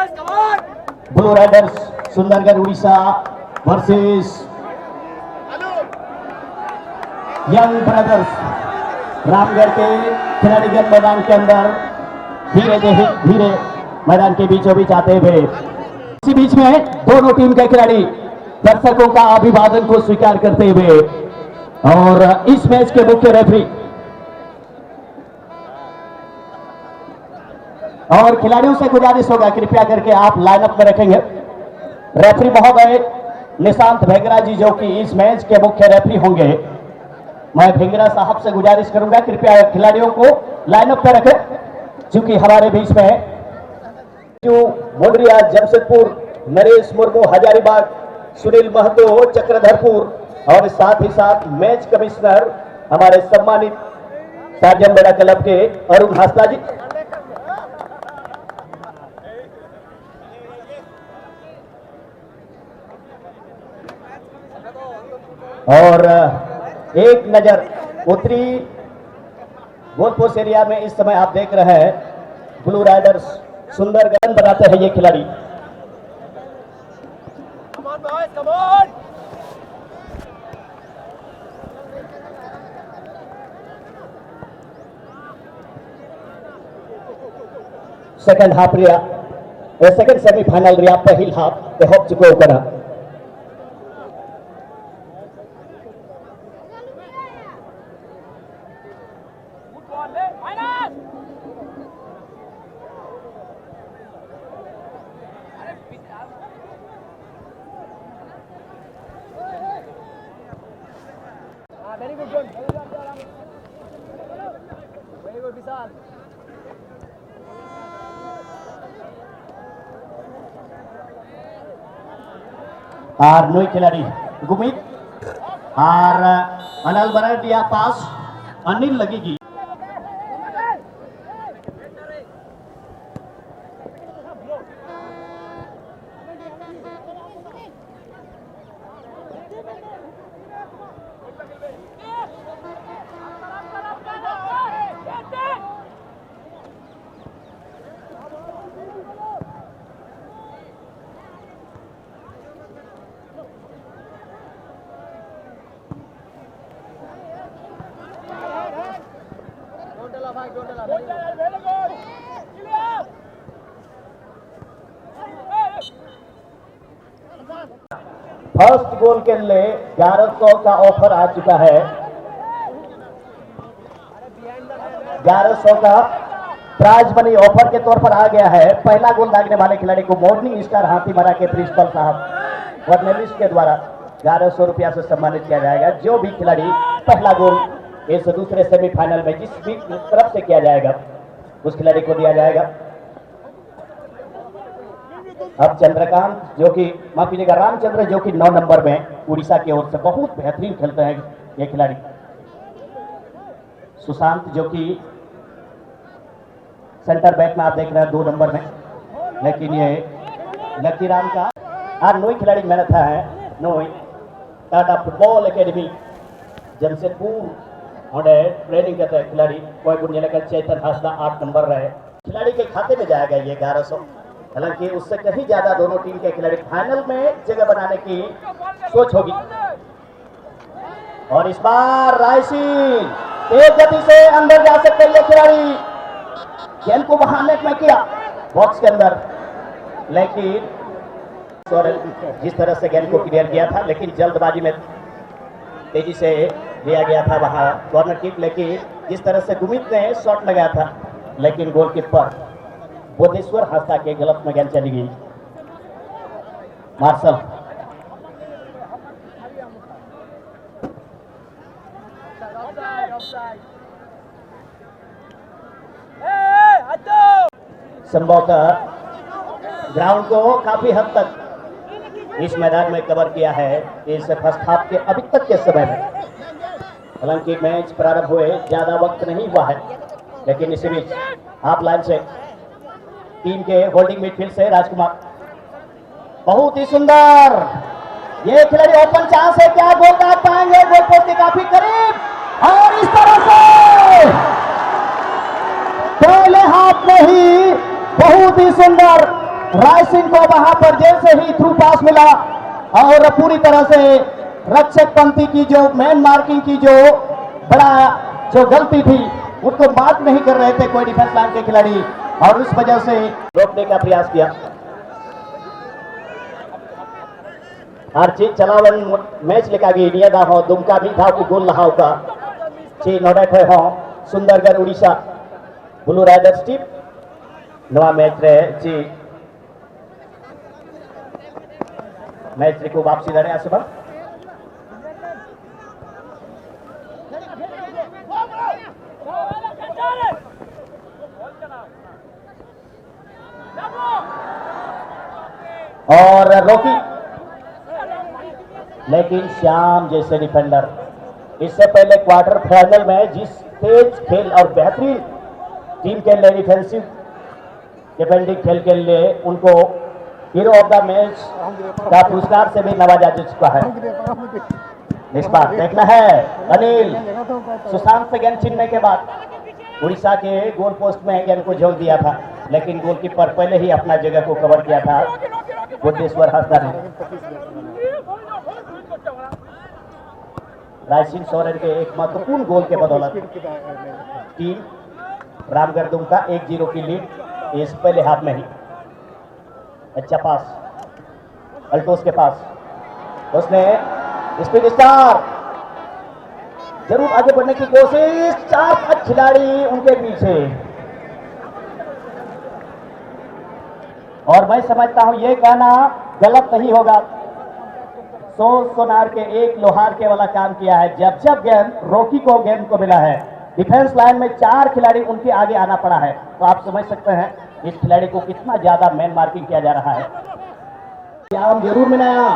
Blue Riders Sundargarh Orissa versus young brothers Ramgarh के खिलाड़ीगण मैदान के अंदर धीरे धीरे मैदान के बीचों बीच आते हुए इसी बीच में दोनों टीम के खिलाड़ी दर्शकों का अभिवादन को स्वीकार करते हुए और इस मैच के मुख्य रेफरी और खिलाड़ियों से गुजारिश होगा कृपया करके आप लाइनअप में रखेंगे। रेफरी महोदय निशांत भेगरा जी जो कि इस मैच के मुख्य रेफरी होंगे, मैं भेगरा साहब से गुजारिश करूंगा कृपया खिलाड़ियों को लाइनअप में रखें, क्योंकि हमारे बीच में मोडरिया जमशेदपुर, नरेश मुर्मू हजारीबाग, सुनील महतो चक्रधरपुर और साथ ही साथ मैच कमिश्नर हमारे सम्मानित सार्जन बेड़ा क्लब के अरुण हास्ता जी। और एक नजर उत्तरी गोलपोस्ट एरिया में इस समय आप देख रहे हैं ब्लू राइडर्स सुंदरगढ़ बनाते हैं ये खिलाड़ी। सेकंड हाफ रिया सेकंड सेमीफाइनल रिया पहल हाफ ते होप चुको करा very good Vishal। और नई खिलाड़ी गुमित और अनल बरडिया पास अनिल लगेगी। फर्स्ट गोल के लिए 1100 का ऑफर आ चुका है। 1100 का प्राइज मनी ऑफर के तौर पर आ गया है। पहला गोल दागने वाले खिलाड़ी को मॉर्निंग स्टार हाथीमरा के प्रिंसिपल साहब वर्नलिस्ट के द्वारा 1100 रुपया से सम्मानित किया जाएगा। जो भी खिलाड़ी पहला गोल इस दूसरे सेमीफाइनल में जिस भी तरफ से किया जाएगा उस खिलाड़ी को दिया जाएगा। अब चंद्रकांत जो कि माफ कीजिएगा रामचंद्र जो कि 9 नंबर में उड़ीसा की ओर से बहुत बेहतरीन खेलते हैं ये खिलाड़ी। सुशांत जो कि सेंटर बैक में आप देख रहे हैं 2 नंबर में, लेकिन ये लकी राम का और नोई खिलाड़ी मेहनत है। नोई टाटा फुटबॉल एकेडमी जमशेदपुर और ट्रेनिंग करते हैं खिलाड़ी कोई गुण लेकर चेतन हासदा 8 नंबर रहे। खिलाड़ी के खाते में जाएगा ये 1100। हालांकि उससे कहीं ज्यादा दोनों टीम के खिलाड़ी फाइनल में जगह बनाने की सोच होगी। और इस बार रायसीन तेज गति से अंदर जा सकते हैं ये खिलाड़ी। गेंद को बहाने में किया बॉक्स के अंदर, लेकिन जिस तरह से गेंद को क्लियर किया था, लेकिन जल्दबाजी में तेजी से लिया गया था वहां कॉर्नर किक। लेकिन जिस तरह से गुमित ने शॉट लगाया था, लेकिन गोलकीपर बोधेश्वर हास्ता के गलत में गेंद चली गई। मार्शल संभवतः ग्राउंड को काफी हद तक इस मैदान में कवर किया है इस फर्स्ट हाफ के अभी तक के समय में। हालांकि मैच प्रारंभ हुए ज्यादा वक्त नहीं हुआ है, लेकिन इसी बीच हाफ लाइन से टीम के होल्डिंग मिडफील्ड से राजकुमार बहुत ही सुंदर ये खिलाड़ी ओपन चांस है, क्या गोल दाग पाएंगे? गोल पोस्ट के काफी करीब और इस तरह से पहले हाफ में ही बहुत ही सुंदर राय सिंह को वहां पर जैसे ही थ्रू पास मिला और पूरी तरह से रक्षक पंक्ति की जो मैन मार्किंग की जो बड़ा जो गलती थी उसको मार्क नहीं कर रहे थे कोई डिफेंस लाइन के खिलाड़ी और उस वजह से रोकने का प्रयास किया। हर चीज चलावन मैच लेका गई नियत हो दुमका भी था कि गोल नहाव का ची नोडक हो Sundargarh Orissa blue Riders team नवा मैच रे ची मैच को वापसी लड़े आसे बा और रोकी लेकिन श्याम जैसे डिफेंडर इससे पहले क्वार्टर फाइनल में जिस तेज खेल और बेहतरीन टीम के लिए डिफेंसिव डिफेंडिंग खेल के लिए उनको हीरो ऑफ द मैच का पुरस्कार से भी नवाजा जा चुका है। इस बार देखना है अनिल सुशांत से गेंद छीनने के बाद उड़ीसा के गोल पोस्ट में गेंद को झोंक दिया था लेकिन गोलकीपर पहले ही अपना जगह को कवर किया था बुद्धेश्वर हंसदा ने। राय सिंह सोरेन के एक महत्वपूर्ण गोल के बदौलत टीम रामगढ़ दुमका 1-0 की लीड इस पहले हाफ में ही। अच्छा पास अल्टोस के पास उसने स्पीड स्टार जरूर आगे बढ़ने की कोशिश 4-5 खिलाड़ी उनके पीछे और मैं समझता हूं ये कहना गलत नहीं होगा। सोनार के एक लोहार के वाला काम किया है जब जब गेंद रोकी को गेंद को मिला है डिफेंस लाइन में 4 खिलाड़ी उनके आगे आना पड़ा है तो आप समझ सकते हैं इस खिलाड़ी को कितना ज्यादा मैन मार्किंग किया जा रहा है। श्याम जरूर मिलाया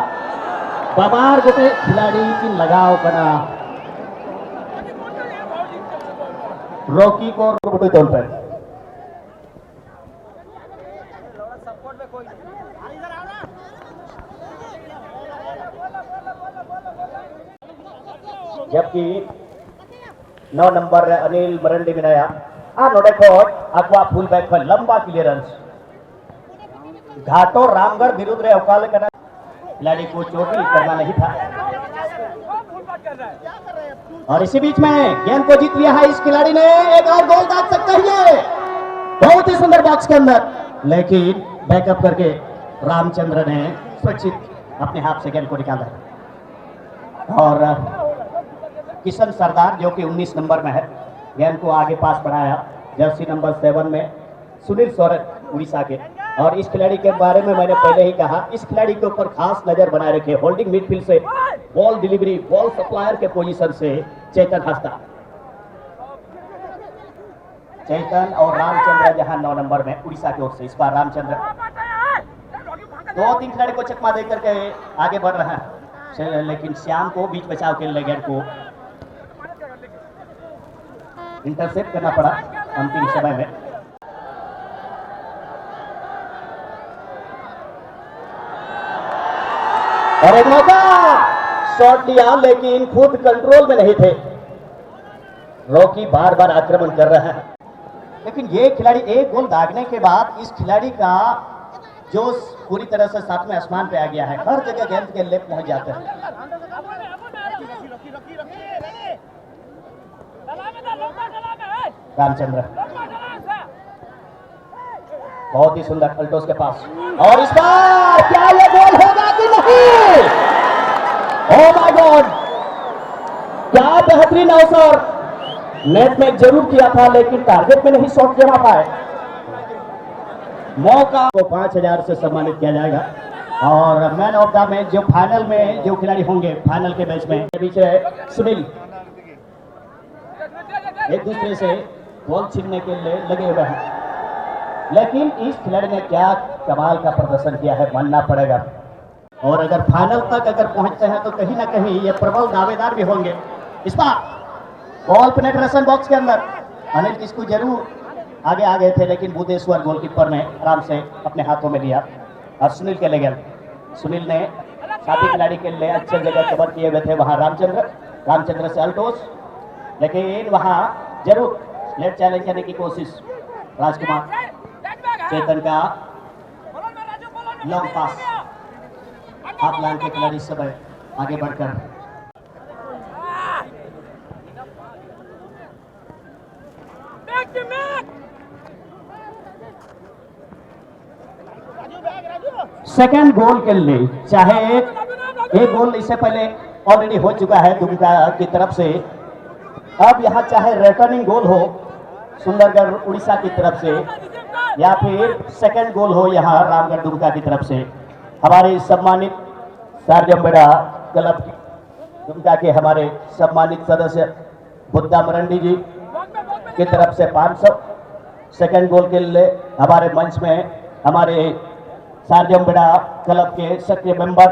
बाबार गोटे खिलाड़ी की लगाव करना रोकी को तौर पर जबकि 9 नंबर अनिल मरंडी मिलाया नोडेखोट अक्वा फुल बैक पर लंबा क्लियरेंस घाटो रामगढ़ विरुद्ध रे अवकाल करना खिलाड़ी को चोटिल करना नहीं था और इसी बीच में गेंद को जीत लिया है इस खिलाड़ी ने एक और गोल दाग सकते हैं बहुत ही सुंदर बॉक्स के अंदर लेकिन बैकअप करके रामचंद्र ने सुरक्षित अपने हाथ से गेंद को निकाला और किशन सरदार जो कि 19 नंबर में है गेंद को आगे पास बढ़ाया जर्सी नंबर 7 में सुनील सोरेन उड़ीसा के और इस खिलाड़ी के बारे में मैंने पहले ही कहा इस खिलाड़ी के ऊपर खास नजर बनाए रखे होल्डिंग मिडफील्ड से बॉल डिलीवरी बॉल सप्लायर के पोजीशन से चेतन हंसदा चेतन और रामचंद्र जहां 9 नंबर में उड़ीसा की ओर से इस बार रामचंद्र 2-3 खिलाड़ी को चकमा देकर के आगे बढ़ रहे हैं लेकिन श्याम को बीच बचाव के लिए गेंद को इंटरसेप्ट करना पड़ा अंतिम समय में। और एक मौका शॉट लिया लेकिन खुद कंट्रोल में नहीं थे रॉकी बार बार आक्रमण कर रहे हैं लेकिन ये खिलाड़ी एक गोल दागने के बाद इस खिलाड़ी का जोश पूरी तरह से सातवें आसमान पे आ गया है हर जगह गेंद के लिए पहुंच जाते हैं। रामचंद्र बहुत ही सुंदर अल्टोस के पास और इस बार क्या ये गोल होगा कि नहीं ओह माय गॉड क्या बेहतरीन अवसर नेट में जरूर किया था लेकिन टारगेट में नहीं शॉट जमा पाए मौका को 5000 से सम्मानित किया जाएगा और मैन ऑफ द मैच जो फाइनल में जो खिलाड़ी होंगे फाइनल के मैच में बीच सुनील एक दूसरे से बॉल छीनने के लिए लगे हुए हैं लेकिन इस खिलाड़ी ने क्या कमाल का प्रदर्शन किया है मानना पड़ेगा और अगर फाइनल तक अगर पहुंचते हैं तो कहीं ना कहीं ये प्रबल दावेदार भी होंगे। इस बार बॉल पेनिट्रेशन बॉक्स के अंदर अनिल किसको जरूर आगे आ गए थे लेकिन बुद्धेश्वर गोलकीपर ने आराम से अपने हाथों में लिया और सुनील के ले गए सुनील ने साथी खिलाड़ी के लिए अच्छे जगह कवर किए हुए थे वहां रामचंद्र से अल्टोस लेकिन वहां जरूर लेट चैलेंज करने की कोशिश राजकुमार चेतन का लॉन्ग पास, हाफ लाइन के खिलाड़ी इस समय आगे बढ़कर सेकंड गोल के लिए, चाहे एक गोल इससे पहले ऑलरेडी हो चुका है दुमका की तरफ से, अब यहाँ चाहे रिटर्निंग गोल हो सुंदरगढ़ उड़ीसा की तरफ से या फिर सेकंड गोल हो यहाँ रामगढ़ दुमका की तरफ से, हमारे सम्मानित सारजमबेड़ा क्लब दुमका के हमारे सम्मानित सदस्य बुद्धा मरंडी जी की तरफ से 500, सेकंड गोल के लिए हमारे मंच में हमारे सारजमबेड़ा क्लब के सक्रिय मेंबर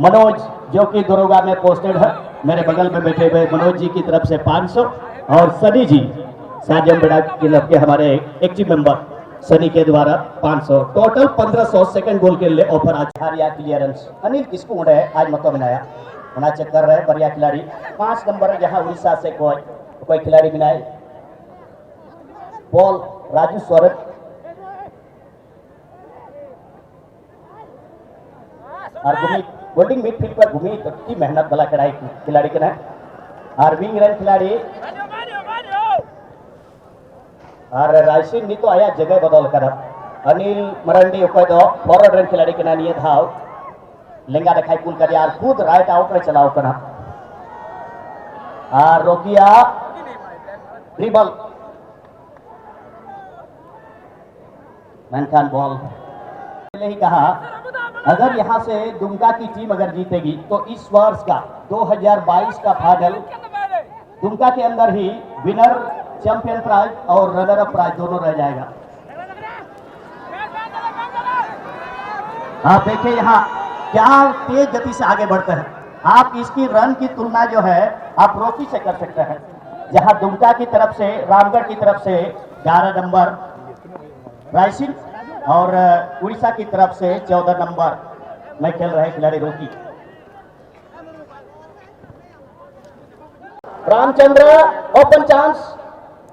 मनोज जो कि दरोगा में पोस्टेड है, मेरे बगल में बैठे हुए मनोज जी की तरफ से 500 और सनी जी सारजमबेड़ा क्लब के हमारे एक्टिव मेंबर सनी के द्वारा 500, टोटल 1500 सेकंड गोल के लिए ऑफर आज हारिया क्लियरेंस अनिल किसको उड़े आज मतो बनाया होना चेक कर रहे बढ़िया खिलाड़ी 5 नंबर जहां उड़ीसा से कोई खिलाड़ी बनाए बॉल राजू स्वरूप और गुमित बोल्डिंग मिडफील्ड पर गुमित की मेहनत वाला खिलाड़ी के ना और विंग रन खिलाड़ी और रायसिंह नी तो आया जगह बदल कर अनिल मरंडी उपाय दो फॉरवर्ड रन खिलाड़ी के ना निये धाव लेंगा दिखाई पुल कर यार खुद राइट आउट में चलाओ करना और रोकिया ड्रिबल मैनखान बॉल पहले ही कहा अगर यहां से दुमका की टीम अगर जीतेगी तो इस वर्ष का 2022 का फाइनल दुमका के अंदर ही विनर चैंपियन प्राइज और रनर अप प्राइज दोनों रह जाएगा। आप देखिए यहाँ क्या तेज गति से आगे बढ़ते हैं, आप इसकी रन की तुलना जो है आप रोकी से कर सकते हैं, जहां दुमका की तरफ से रामगढ़ की तरफ से 11 नंबर रायसिंह और उड़ीसा की तरफ से 14 नंबर में खेल रहे खिलाड़ी रोकी। रामचंद्र ओपन चांस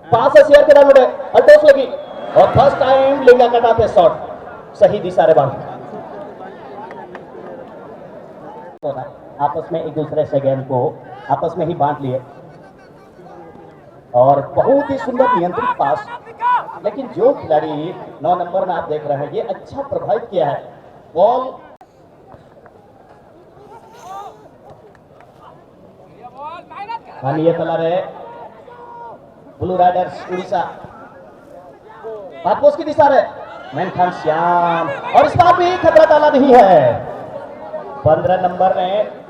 पास है शेयर के नाम अल्टोस लगी और फर्स्ट टाइम लिंगा कटा पे शॉट सही दिशा रे बाल आपस में एक दूसरे से गेंद को आपस में ही बांट लिए और बहुत ही सुंदर नियंत्रित पास, लेकिन जो खिलाड़ी 9 नंबर में आप देख रहे हैं ये अच्छा प्रभावित किया है बॉल मानिए तला रहे ब्लू राइडर्स उड़ीसा आपको उसकी दिशा रहे मैनखान श्याम और इस बार भी खतरा ताला नहीं है 15 नंबर में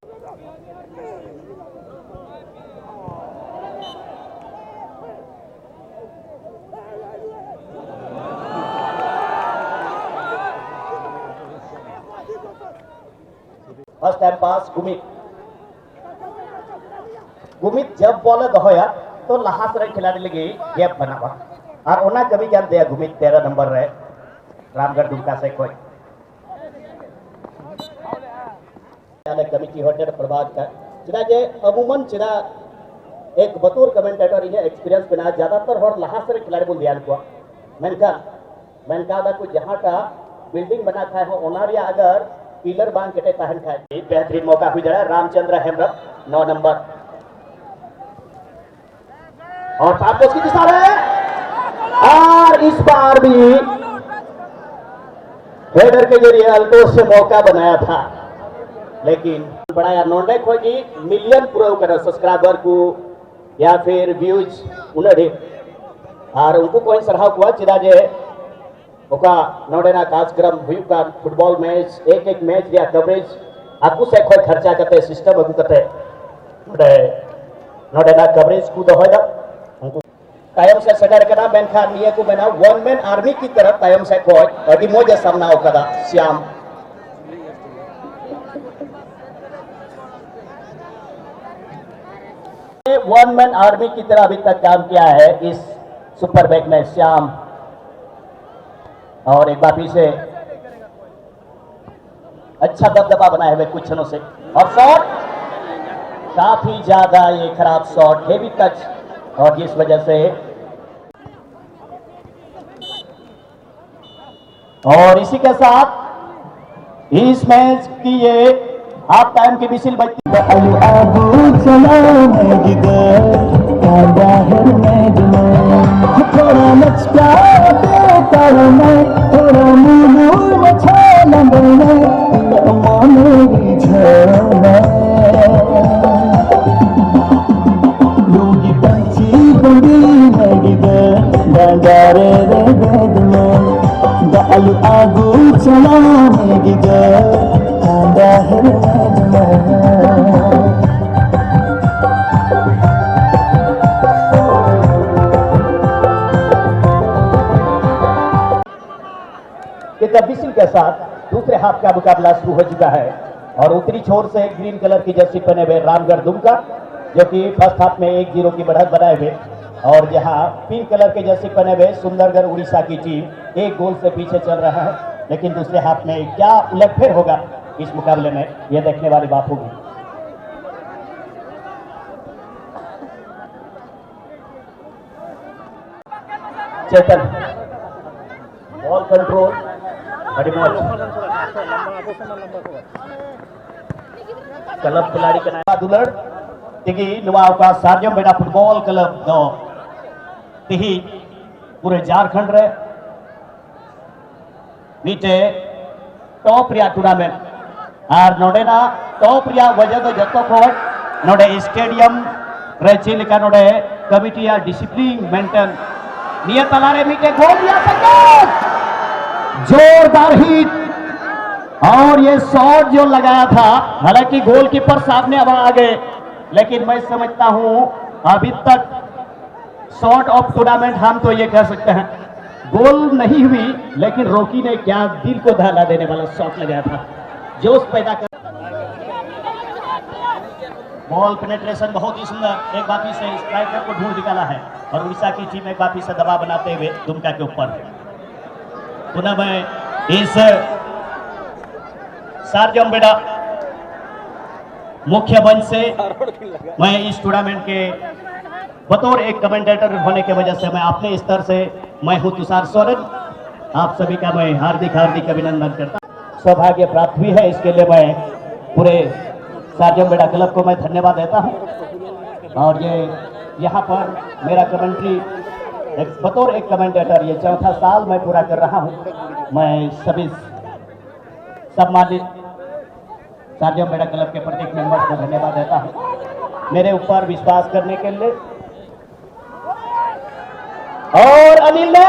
फर्स्ट टाइम पास गुमित जब बॉल दहोया तो लाहास रे खिलाड़ी लगी गैप बनावा और ओना कभी ज्ञान दिया गुमित 13 नंबर रे रामगढ़ दुमका से कोई कमिटी होटल प्रभात का चिना जे अमूमन चिना एक बतौर कमेंटेटर ये एक्सपीरियंस बना ज्यादातर हर लाहास रे खिलाड़ी बोल दिया को मैंने को जहां का बिल्डिंग बना था है ओना रिया अगर पिलर बांध के तहन खाए बेहतरीन मौका हुई जरा रामचंद्र हेमरत 9 नंबर और पापोस की दिशा है और इस बार भी हेडर के जरिए अल्टोस से मौका बनाया था लेकिन बनाया नोंडेक होगी मिलियन पूरा कर सब्सक्राइबर को या फिर व्यूज उन्हें और उनको कोई सराहव हुआ चिरा जे ओका नोडेना कार्यक्रम हुआ फुटबॉल मैच एक मैच या कवरेज आपको से कोई खर्चा करते सिस्टम अगु करते नोडेना कवरेज को दोहरा उनको टाइम से सटर करा मैनखान लिए को बना वन मैन आर्मी की तरफ टाइम से कोई अभी मोजे सामना होगा श्याम वन मैन आर्मी की तरह अभी तक काम किया है इस सुपर बैक में श्याम और एक बार फिर से अच्छा दबदबा बनाए हुए कुछ क्षणों से और शॉट काफी ज्यादा ये खराब शॉट हेवी टच और जिस वजह से और इसी के साथ इस मैच की ये हाफ टाइम की विसिल बजती ಆಗು ಚಲಾನೆಗಿದ कि तब विसिल के साथ दूसरे हाफ का मुकाबला शुरू हो चुका है और उत्तरी छोर से ग्रीन कलर की जर्सी पहने हुए रामगढ़ दुमका जो कि फर्स्ट हाफ में 1-0 की बढ़त बनाए हुए और जहां पिंक कलर के जर्सी पहने हुए सुंदरगढ़ उड़ीसा की टीम 1 गोल से पीछे चल रहा है, लेकिन दूसरे हाफ में क्या उलटफेर होगा इस मुकाबले में यह देखने वाली बात होगी। चेतन बॉल कंट्रोल बड़ी मौज क्लब खिलाड़ी का नाम दुलड़ तिगी नुआव का सार्जम बेड़ा फुटबॉल क्लब दो तिही पूरे झारखंड रे नीचे टॉप रिया टूर्नामेंट और नोडेना टॉप रिया वजह तो जतो खोट नोडे स्टेडियम रे चिलिका नोडे कमिटी या डिसिप्लिन मेंटेन नियत तलारे मीटे गोल दिया सके जोरदार हिट और ये शॉट जो लगाया था, हालांकि गोलकीपर सामने अब आ गए, लेकिन मैं समझता हूं अभी तक शॉट ऑफ टूर्नामेंट हम तो ये कह सकते हैं। गोल नहीं हुई, लेकिन रॉकी ने क्या दिल को दहला देने वाला शॉट लगाया था, जोश पैदा कर। बॉल पेनिट्रेशन बहुत ही सुंदर, एक बापी से स्ट्राइकर को ढूंढ निकाला है और उड़ीसा की टीम एक बापी से दबाव बनाते हुए दुमका के ऊपर। पुनः मैं इस सार्जम बेड़ा मुख्य मंच से मैं इस टूर्नामेंट के बतौर एक कमेंटेटर होने की वजह से मैं अपने स्तर से मैं हूं तुषार सोरेन, आप सभी का मैं हार्दिक हार्दिक अभिनंदन करता हूं। सौभाग्य प्राप्त हुई है, इसके लिए मैं पूरे सार्जम बेड़ा क्लब को मैं धन्यवाद देता हूं। और ये यहाँ पर मेरा कमेंट्री बतौर एक कमेंटेटर ये चौथा साल मैं पूरा कर रहा हूँ। मैं सभी सम्मानित सार्जम बेड़ा क्लब के प्रत्येक मेंबर्स को धन्यवाद देता हूँ मेरे ऊपर विश्वास करने के लिए। और अनिल ने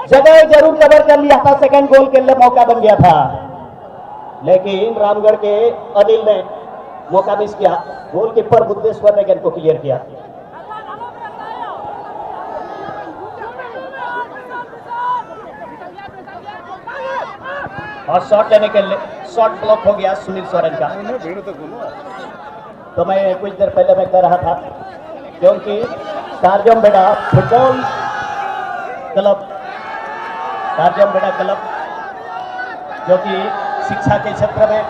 जगह जरूर कवर कर लिया था, सेकंड गोल के लिए मौका बन गया था, लेकिन रामगढ़ के अनिल ने मौका मिस किया। गोलकीपर बुद्धेश्वर ने गेंद को क्लियर किया। और शॉट लेने के लिए शॉट ब्लॉक हो गया सुनील सोरेन का। तो मैं कुछ देर पहले मैं कह रहा था, क्योंकि सार्जम बेड़ा फुटबॉल क्लब, सार्जम बेड़ा क्लब जो कि शिक्षा के क्षेत्र में,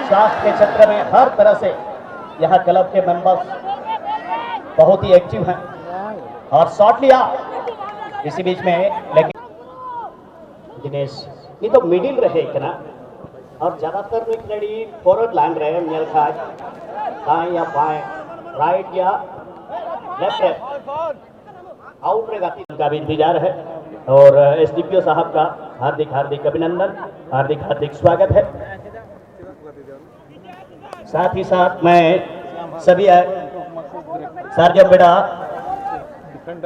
स्वास्थ्य के क्षेत्र में, हर तरह से यहाँ क्लब के मेंबर्स बहुत ही एक्टिव हैं। और शॉट लिया इसी बीच में, लेकिन दिनेश ये तो मिडिल रहे ना, और ज्यादातर में खिलाड़ी फॉरवर्ड लाइन रहे, मेल खाज दाएं या बाएं, राइट या लेफ्ट है, आउट रहेगा का भी इंतजार है। और एसडीपीओ साहब का हार्दिक हार्दिक अभिनंदन, हार्दिक हार्दिक स्वागत है। साथ ही साथ मैं सभी सार्जम बेड़ा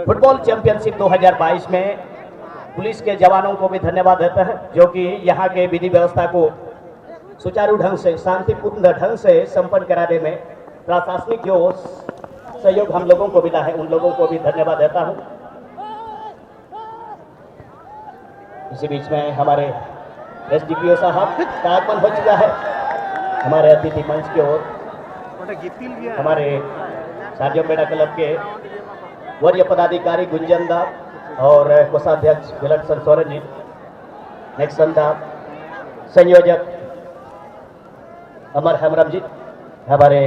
फुटबॉल चैंपियनशिप 2022 में पुलिस के जवानों को भी धन्यवाद देता है, जो कि यहाँ के विधि व्यवस्था को सुचारू ढंग से, शांतिपूर्ण ढंग से संपन्न कराने में प्रशासनिक जो सहयोग हम लोगों को मिला है, उन लोगों को भी धन्यवाद देता हूँ। इसी बीच में हमारे एसडीपीओ साहब का आगमन हो चुका है। हमारे अतिथि मंच की ओर हमारे सार्जम बेड़ा क्लब के वरीय पदाधिकारी गुंजन दा और कोषाध्यक्ष विलक्षण सोरेन जी, नेक्सन दा, संयोजक अमर हेमरम जी, हमारे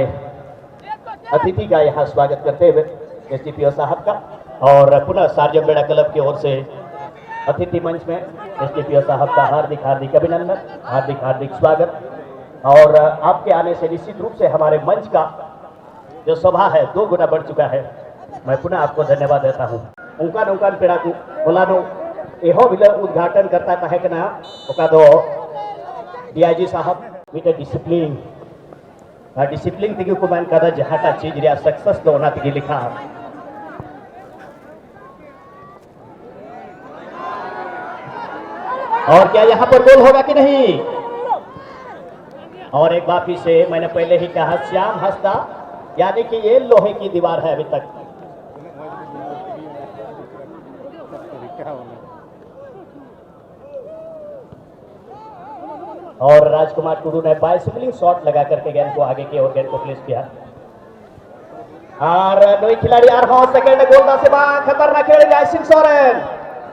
अतिथि का यहाँ स्वागत करते हुए एसडीपीओ साहब का, और पुनः सार्जम बेड़ा क्लब की ओर से अतिथि मंच में एसडीपीओ साहब का हार्दिक हार्दिक अभिनंदन, हार्दिक हार्दिक स्वागत। और आपके आने से निश्चित रूप से हमारे मंच का जो शोभा है 2 गुना बढ़ चुका है। मैं पुनः आपको धन्यवाद देता हूँ। उनका उनकान पेड़ा को बोलानो एहो बिल उद्घाटन करता कहे के ना ओका दो डीआईजी साहब मिटे डिसिप्लिन डिसिप्लिन तक को मैंने कदा जहाटा चीज रिया सक्सेस दो ना तक लिखा। और क्या यहाँ पर गोल होगा कि नहीं? और एक बार फिर से मैंने पहले ही कहा, श्याम हंसदा यानी कि ये लोहे की दीवार है अभी तक। और राजकुमार टुडू ने बाइसिकलिंग शॉट लगा करके गेंद को आगे की ओर गेंद को प्लेस किया। और नई खिलाड़ी आर हो सेकंड गोल दा सेवा खतरनाक खेल राइसिंग सोरेन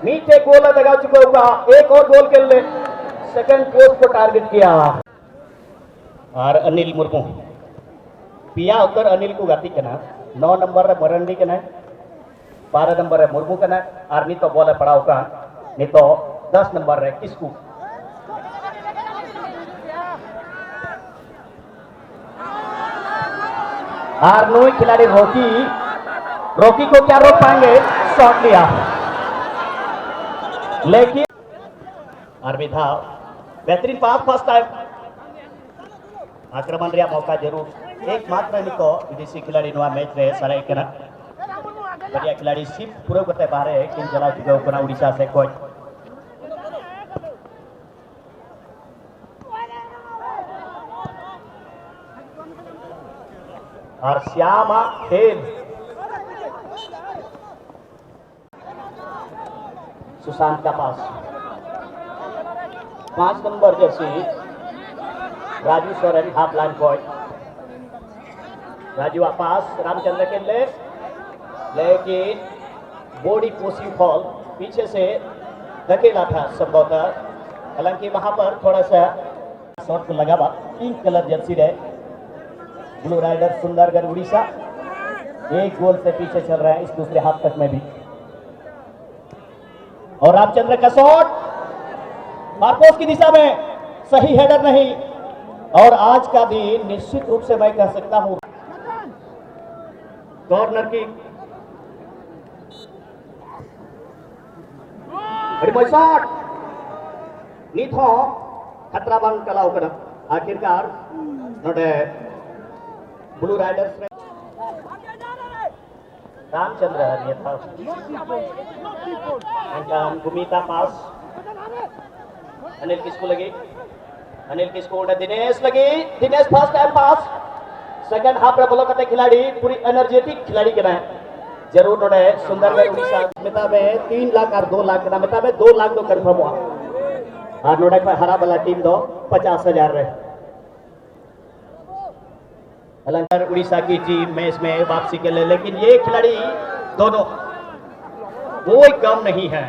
नीचे गोल लगा चुका होगा। एक और गोल के लिए सेकंड पोस्ट को टारगेट किया। और अनिल मुर्मू पिया उत्तर अनिल को गाती करना 9 नंबर रे मरंडी करना 12 नंबर रे मुर्मू करना और नहीं तो बॉल पड़ाव का नहीं तो 10 नंबर रे किसको। और नई खिलाड़ी रॉकी को क्या रोक पाएंगे? शॉट लिया लेकिन अरविधा बेहतरीन पास फर्स्ट टाइम आक्रमण रिया मौका जरूर एकमात्र निको विदेशी खिलाड़ी नवा मैच रे सराय कना बढ़िया खिलाड़ी सिर्फ पूरा करते बाहर किन चला चुके होना उड़ीसा से कोच। और श्यामा खेल सुशांत का pass 5 number jersey Raju Soren half line boy. Raju pass Ramchandra के लिए लेकिन बॉडी पोसिंग फॉल पीछे से धकेला था संभवतः। हालांकि वहां पर थोड़ा सा शॉट को लगा पिंक कलर जर्सी रहे ब्लू राइडर सुंदरगढ़ उड़ीसा 1 गोल से पीछे चल रहा है इस दूसरे हाफ तक में भी। और रामचंद्र का शॉट मार्कोस की दिशा में सही हेडर नहीं। और आज का दिन निश्चित रूप से मैं कह सकता हूं कॉर्नर की शॉट नीत हो खतरा बंद कलाव कर आखिरकार नोटे ब्लू राइडर्स रामचंद्र गुमिता पास अनिल किसको लगी? अनिल किसको दिनेश लगी। Dinesh first time pass second half रे बोलो करते खिलाड़ी पूरी एनर्जेटिक खिलाड़ी के है जरूर नोड़े सुंदरगढ़ उड़ीसा मिता में 3 लाख और 2 लाख मिता में 2 लाख तो कंफर्म हुआ और नोड़े हरा वाला टीम दो 50,000 रहे। अलंकार उड़ीसा की टीम में इसमें वापसी के लिए लेकिन ये खिलाड़ी दोनों कोई कम नहीं है।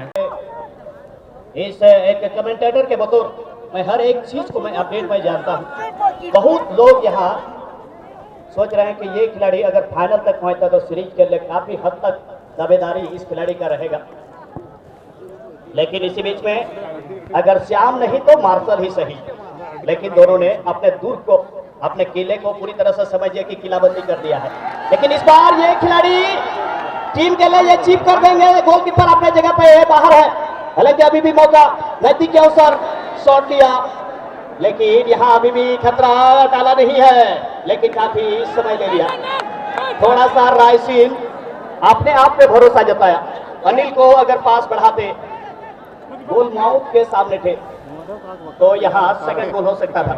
इस एक कमेंटेटर के बतौर मैं हर एक चीज को मैं अपडेट में जानता हूं। बहुत लोग यहाँ सोच रहे हैं कि ये खिलाड़ी अगर फाइनल तक पहुंचता तो सीरीज के लिए काफी हद तक दावेदारी इस खिलाड़ी का रहेगा। लेकिन इसी बीच में अगर श्याम नहीं तो मार्शल ही सही, लेकिन दोनों ने अपने दूर को अपने किले को पूरी तरह से समझिए कि किलाबंदी कर दिया है। लेकिन इस बार ये खिलाड़ी टीम के लिए ये चीप कर देंगे। गोलकीपर अपने जगह पे है, बाहर है। हालांकि अभी भी मौका नैतिक अवसर शॉट लिया लेकिन यहाँ अभी भी खतरा डाला नहीं है लेकिन काफी समय ले लिया। थोड़ा सा रायसीन अपने आप पे भरोसा जताया। अनिल को अगर पास बढ़ाते गोल माउथ के सामने थे तो यहाँ सेकंड गोल हो सकता था।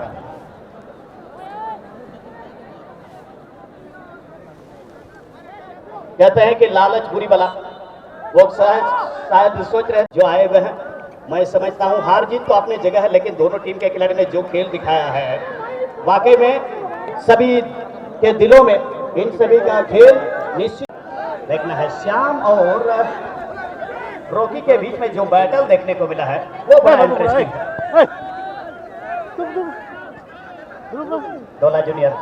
कहते हैं कि लालच बुरी बला। वो शायद सोच रहे जो आए हुए हैं। मैं समझता हूं हार जीत तो अपनी जगह है लेकिन दोनों टीम के खिलाड़ी ने जो खेल दिखाया है वाकई में सभी के दिलों में इन सभी का खेल निश्चित देखना है। श्याम और रॉकी के बीच में जो बैटल देखने को मिला है वो बड़ा इंटरेस्टिंग है। डोला जूनियर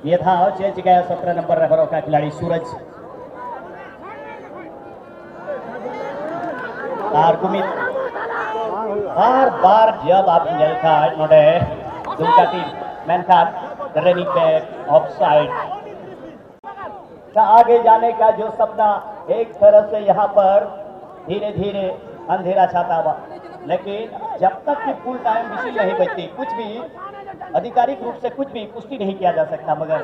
ये था चेंज गया 17 नंबर रबरों का खिलाड़ी सूरज और कुमित बार बार जब आप jelka नोडे Dumka team मेनखान running back offside का आगे जाने का जो सपना एक तरह से यहाँ पर धीरे धीरे अंधेरा छाता हुआ, लेकिन जब तक कि फुल टाइम विशिल नहीं बचती कुछ भी आधिकारिक रूप से कुछ भी पुष्टि नहीं किया जा सकता। मगर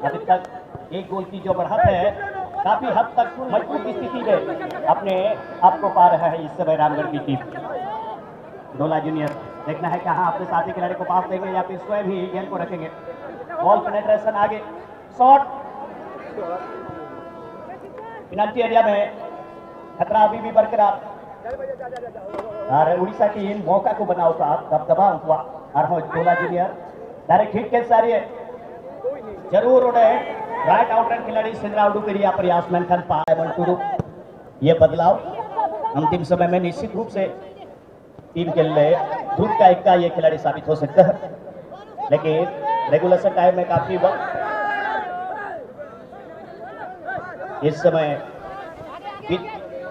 अभी तक एक गोल की जो बढ़त है काफी हद तक मजबूत स्थिति में अपने आप को पा रहा है इस समय रामगढ़ की टीम। डोला जूनियर देखना है कहाँ अपने साथी खिलाड़ी को पास देंगे या फिर स्वयं ही गेंद को रखेंगे। बॉल पेनिट्रेशन आगे शॉट पेनल्टी एरिया में खतरा अभी भी बरकरार और उड़ीसा टीम मौका को बनाओ का दबदबा हुआ और डोला जूनियर डायरेक्ट हिट के सारी जरूर उन्हें राइट आउटर खिलाड़ी सिंद्राउडू के लिए प्रयास मेनखान पाए ये बदलाव अंतिम समय में निश्चित रूप से टीम के लिए धूप का इक्का ये खिलाड़ी साबित हो सकता है, लेकिन रेगुलेशन टाइम में काफी वक्त इस समय बीत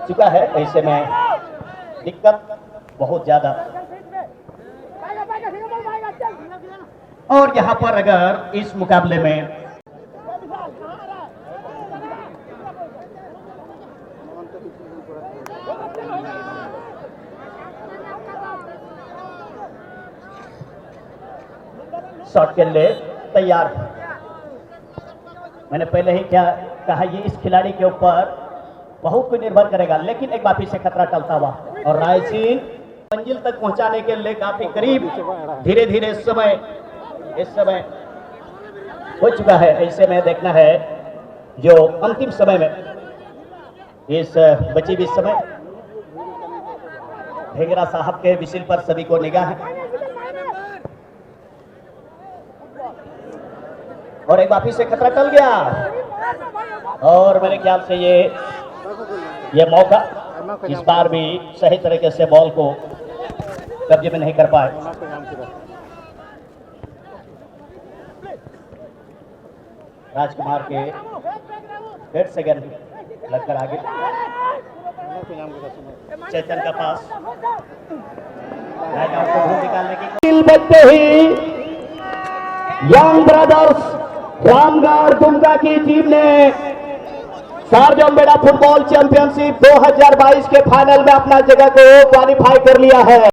चुका है, ऐसे में दिक्कत बहुत ज्यादा। और यहां पर अगर इस मुकाबले में शॉट के लिए तैयार, मैंने पहले ही क्या कहा ये इस खिलाड़ी के ऊपर बहुत कुछ निर्भर करेगा, लेकिन एक बार फिर से खतरा टलता हुआ और रायसीन मंजिल तक पहुंचाने के लिए काफी करीब धीरे धीरे इस समय हो चुका है। ऐसे में देखना है जो अंतिम समय में इस बची भी समय भेगरा साहब के विशिल पर सभी को निगाह है और एक बार फिर से खतरा टल गया और मेरे ख्याल से ये मौका इस बार भी सही तरीके से बॉल को कब्जे में नहीं कर पाए। राजकुमार के डेढ़ सेकंड लगकर आगे चेतन का पास निकालने की बचते ही यंग ब्रदर्स रामगढ़ दुमका की टीम ने सारजम बेड़ा फुटबॉल चैंपियनशिप 2022 के फाइनल में अपना जगह को क्वालिफाई कर लिया है।